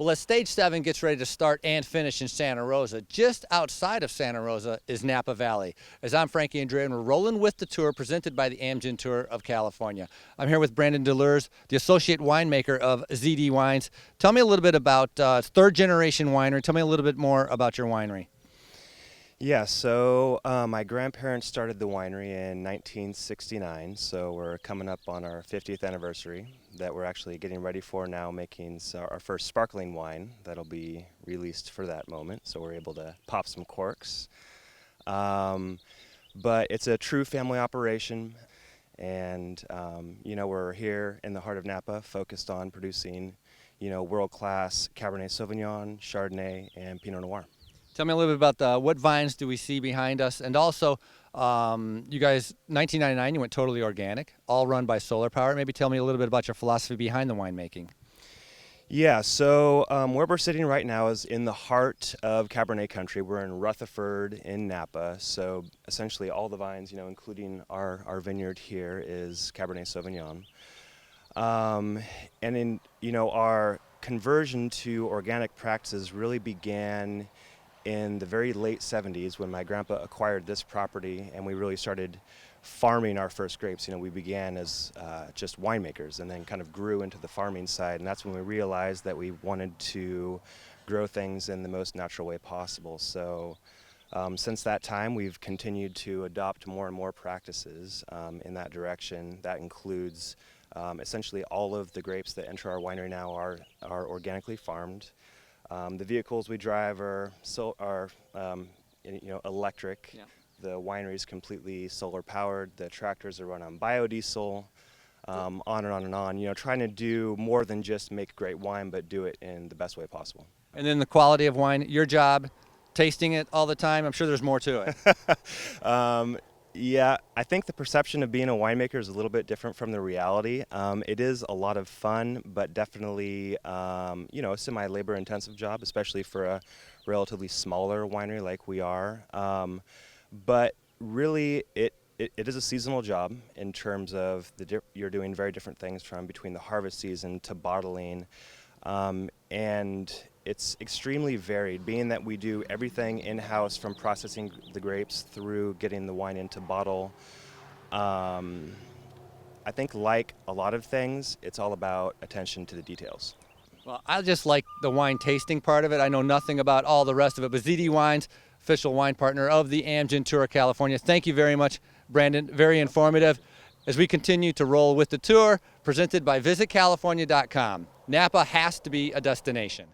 Well, as Stage 7 gets ready to start and finish in Santa Rosa, just outside of Santa Rosa is Napa Valley. As I'm Frankie Andreu, and we're rolling with the tour presented by the Amgen Tour of California. I'm here with Brandon Deleurs, the associate winemaker of ZD Wines. Tell me a little bit about third generation winery. Tell me a little bit more about your winery. Yeah, so my grandparents started the winery in 1969, so we're coming up on our 50th anniversary that we're actually getting ready for now, making our first sparkling wine that'll be released for that moment, so we're able to pop some corks. But it's a true family operation, and we're here in the heart of Napa, focused on producing, world-class Cabernet Sauvignon, Chardonnay, and Pinot Noir. Tell me a little bit about what vines do we see behind us, and also you guys, 1999, you went totally organic, all run by solar power. Maybe tell me a little bit about your philosophy behind the winemaking. Yeah, so where we're sitting right now is in the heart of Cabernet country. We're in Rutherford in Napa, so essentially all the vines, including our vineyard here, is Cabernet Sauvignon. And in our conversion to organic practices really began in the very late 70s when my grandpa acquired this property and we really started farming our first grapes. We began as just winemakers and then kind of grew into the farming side, and that's when we realized that we wanted to grow things in the most natural way possible. So since that time, we've continued to adopt more and more practices in that direction. That includes essentially all of the grapes that enter our winery now are organically farmed. The vehicles we drive are electric. Yeah. The winery is completely solar powered. The tractors are run on biodiesel. On and on and on. Trying to do more than just make great wine, but do it in the best way possible. And then the quality of wine, your job, tasting it all the time. I'm sure there's more to it. Yeah, I think the perception of being a winemaker is a little bit different from the reality. It is a lot of fun, but definitely, a semi-labor intensive job, especially for a relatively smaller winery like we are. But really, it is a seasonal job in terms of you're doing very different things from between the harvest season to bottling. And it's extremely varied, being that we do everything in-house from processing the grapes through getting the wine into bottle. I think like a lot of things, it's all about attention to the details. Well, I just like the wine tasting part of it. I know nothing about all the rest of it, but ZD Wines, official wine partner of the Amgen Tour of California. Thank you very much, Brandon. Very informative. As we continue to roll with the tour, presented by VisitCalifornia.com. Napa has to be a destination.